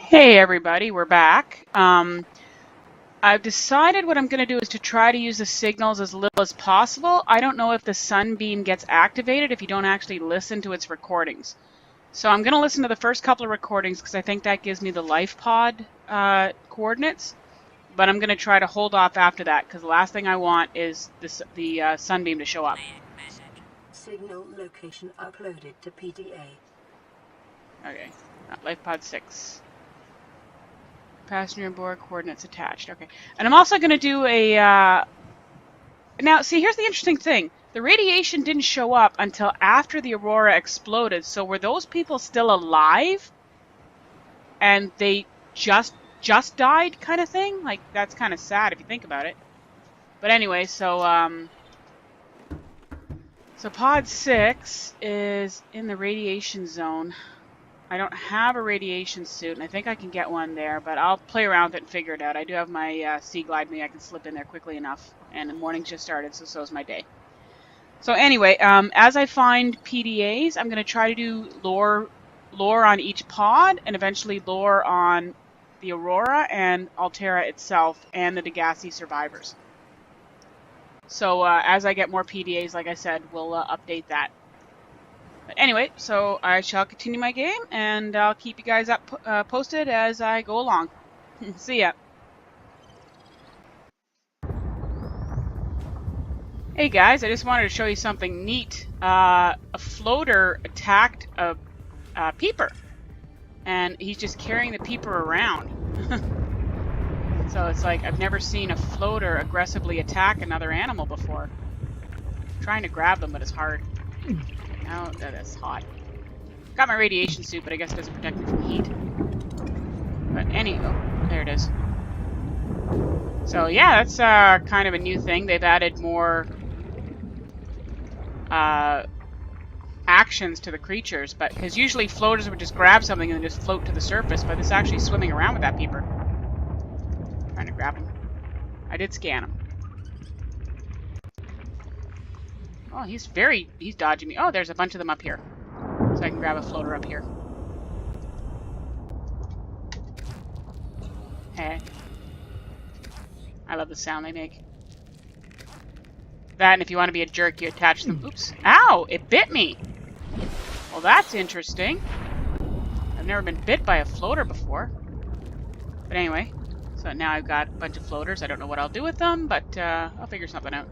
Hey everybody, we're back. I've decided what I'm going to do is to try to use the signals as little as possible. I don't know if the sunbeam gets activated if you don't actually listen to its recordings. So I'm going to listen to the first couple of recordings because I think that gives me the life pod coordinates. But I'm going to try to hold off after that because the last thing I want is the sunbeam to show up. Signal location uploaded to PDA. Okay, life pod 6. Passenger aboard, coordinates attached. Okay. And I'm also going to do a... Now, see, here's the interesting thing. The radiation didn't show up until after the Aurora exploded. So were those people still alive? And they just died kind of thing? Like, that's kind of sad if you think about it. But anyway, so pod 6 is in the radiation zone. I don't have a radiation suit, and I think I can get one there, but I'll play around with it and figure it out. I do have my Sea Glide me. I can slip in there quickly enough, and the morning's just started, so is my day. So anyway, as I find PDAs, I'm going to try to do lore on each pod, and eventually lore on the Aurora and Altera itself, and the Degassi survivors. So as I get more PDAs, like I said, we'll update that. But anyway, so I shall continue my game, and I'll keep you guys up posted as I go along. See ya. Hey guys, I just wanted to show you something neat. A floater attacked a peeper, and he's just carrying the peeper around. So it's like I've never seen a floater aggressively attack another animal before. I'm trying to grab them, but it's hard. Oh, that's hot. Got my radiation suit, but I guess it doesn't protect me from heat. But anyway, there it is. So yeah, that's kind of a new thing. They've added more actions to the creatures, but because usually floaters would just grab something and just float to the surface, but it's actually swimming around with that peeper. Trying to grab him. I did scan him. Oh, he's dodging me. Oh, there's a bunch of them up here. So I can grab a floater up here. Hey. I love the sound they make. That, and if you want to be a jerk, you attach them. Oops. Ow! It bit me! Well, that's interesting. I've never been bit by a floater before. But anyway. So now I've got a bunch of floaters. I don't know what I'll do with them, but I'll figure something out.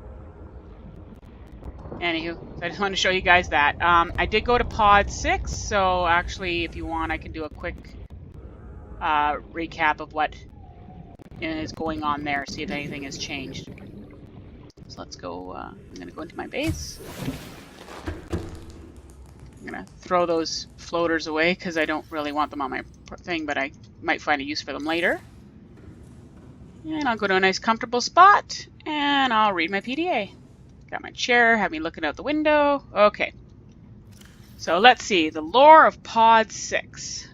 Anywho, so I just wanted to show you guys that. I did go to pod 6, so actually, if you want, I can do a quick recap of what is going on there, see if anything has changed. So let's go, I'm going to go into my base. I'm going to throw those floaters away because I don't really want them on my thing, but I might find a use for them later. And I'll go to a nice comfortable spot, and I'll read my PDA. Got my chair, have me looking out the window. Okay. So let's see. The lore of Pod 6.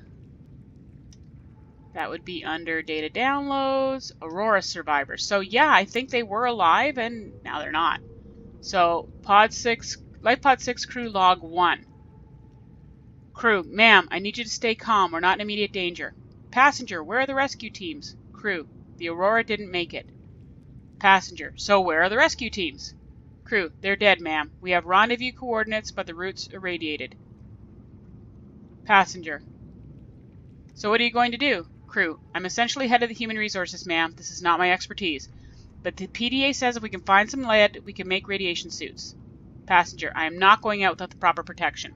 That would be under data downloads, Aurora survivors. So yeah, I think they were alive and now they're not. So Pod 6, Life Pod 6 crew log 1. Crew, ma'am, I need you to stay calm. We're not in immediate danger. Passenger, where are the rescue teams? Crew, the Aurora didn't make it. Passenger, so where are the rescue teams? Crew, they're dead, ma'am. We have rendezvous coordinates, but the route's irradiated. Passenger. So what are you going to do? Crew, I'm essentially head of the human resources, ma'am. This is not my expertise. But the PDA says if we can find some lead, we can make radiation suits. Passenger, I am not going out without the proper protection.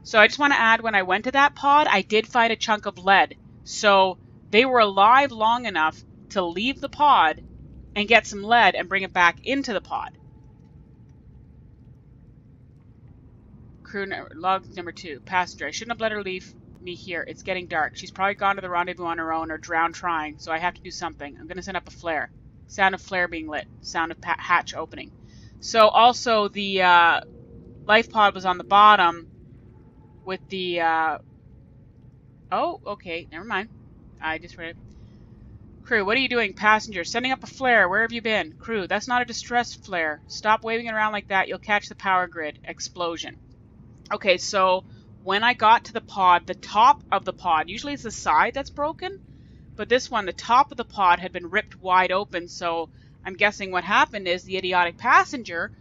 So I just want to add, when I went to that pod, I did find a chunk of lead. So they were alive long enough to leave the pod and get some lead and bring it back into the pod. Crew log number 2. Passenger, I shouldn't have let her leave me here. It's getting dark. She's probably gone to the rendezvous on her own or drowned trying, so I have to do something. I'm going to send up a flare. Sound of flare being lit. Sound of hatch opening. So also the life pod was on the bottom with the... Oh, okay. Never mind. I just read it. Crew, what are you doing? Passenger, sending up a flare. Where have you been? Crew, that's not a distress flare. Stop waving it around like that. You'll catch the power grid. Explosion. Okay, so when I got to the pod, the top of the pod, usually it's the side that's broken, but this one, the top of the pod had been ripped wide open, so I'm guessing what happened is the idiotic passenger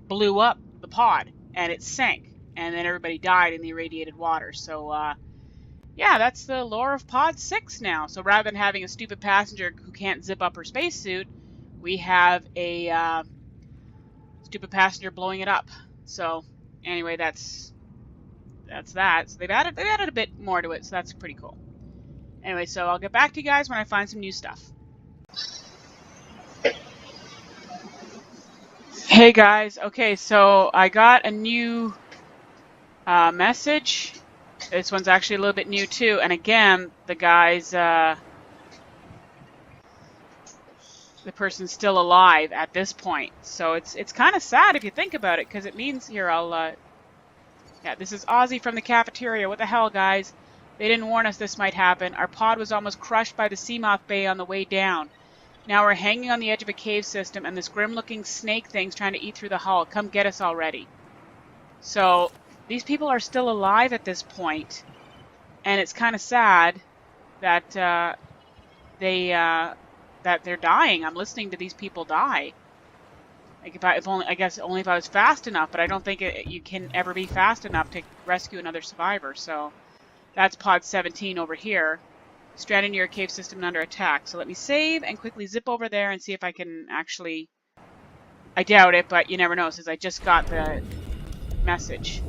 blew up the pod, and it sank, and then everybody died in the irradiated water. So, yeah, that's the lore of Pod 6 now. So rather than having a stupid passenger who can't zip up her spacesuit, we have a stupid passenger blowing it up. So, anyway, that's that. So they've added a bit more to it, so that's pretty cool. Anyway, so I'll get back to you guys when I find some new stuff. Hey guys, okay, so I got a new message. This one's actually a little bit new too, and again, the guy's the person's still alive at this point. So it's kind of sad if you think about it, because it means here yeah, this is Ozzy from the cafeteria. What the hell, guys? They didn't warn us this might happen. Our pod was almost crushed by the Seamoth Bay on the way down. Now we're hanging on the edge of a cave system, and this grim-looking snake thing's trying to eat through the hull. Come get us already. So these people are still alive at this point, and it's kind of sad that that they're dying. I'm listening to these people die. Like I guess only if I was fast enough, but I don't think you can ever be fast enough to rescue another survivor. So that's Pod 17 over here, stranded near a cave system and under attack. So let me save and quickly zip over there and see if I can actually. I doubt it, but you never know, since I just got the message.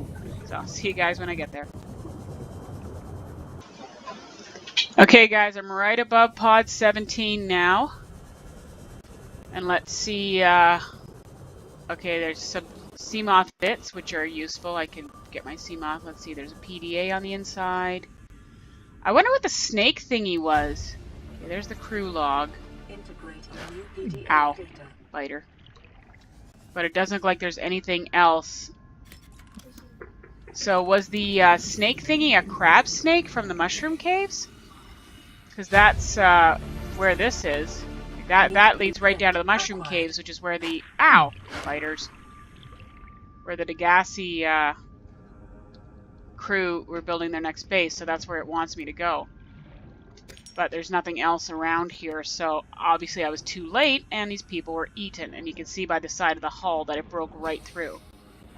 So I'll see you guys when I get there. Okay, guys, I'm right above Pod 17 now, and let's see. Okay, there's some Seamoth bits, which are useful. I can get my Seamoth. Let's see, there's a PDA on the inside. I wonder what the snake thingy was. Okay, there's the crew log. Ow. Biter. But it doesn't look like there's anything else. So was the snake thingy a crab snake from the mushroom caves? Because that's where this is. That leads right down to the mushroom caves, which is where the biters, where the Degassi crew were building their next base. So that's where it wants me to go. But there's nothing else around here, so obviously I was too late, and these people were eaten. And you can see by the side of the hull that it broke right through.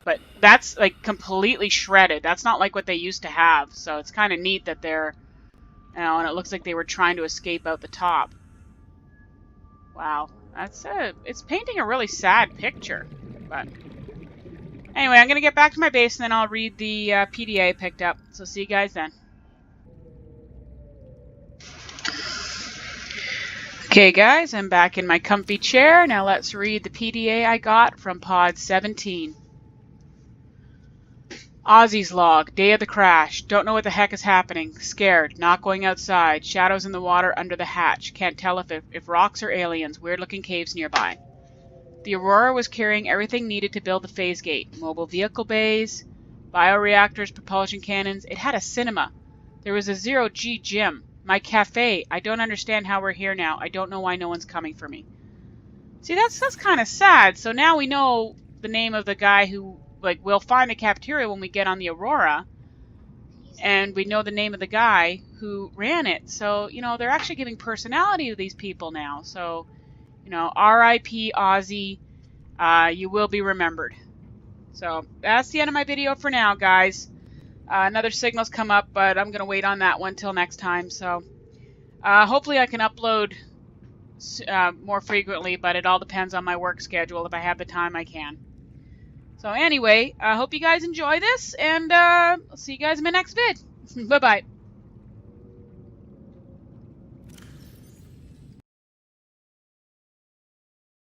But that's like completely shredded. That's not like what they used to have. So it's kind of neat that they're, you know, and it looks like they were trying to escape out the top. Wow, it's painting a really sad picture. But anyway, I'm gonna get back to my base and then I'll read the PDA I picked up. So see you guys then. Okay guys, I'm back in my comfy chair. Now let's read the PDA I got from Pod 17. Ozzy's log, day of the crash. Don't know what the heck is happening. Scared, not going outside. Shadows in the water under the hatch. Can't tell if rocks or aliens. Weird looking caves nearby. The Aurora was carrying everything needed to build the phase gate. Mobile vehicle bays, bioreactors, propulsion cannons. It had a cinema. There was a zero-G gym. My cafe. I don't understand how we're here now. I don't know why no one's coming for me. See, that's kind of sad. So now we know the name of the guy who, like, we'll find the cafeteria when we get on the Aurora. And we know the name of the guy who ran it. So, you know, they're actually giving personality to these people now. So, you know, R.I.P. Ozzy. You will be remembered. So, that's the end of my video for now, guys. Another signal's come up, but I'm going to wait on that one till next time. So, hopefully I can upload more frequently, but it all depends on my work schedule. If I have the time, I can. So anyway, I hope you guys enjoy this, and I'll see you guys in my next vid. Bye-bye.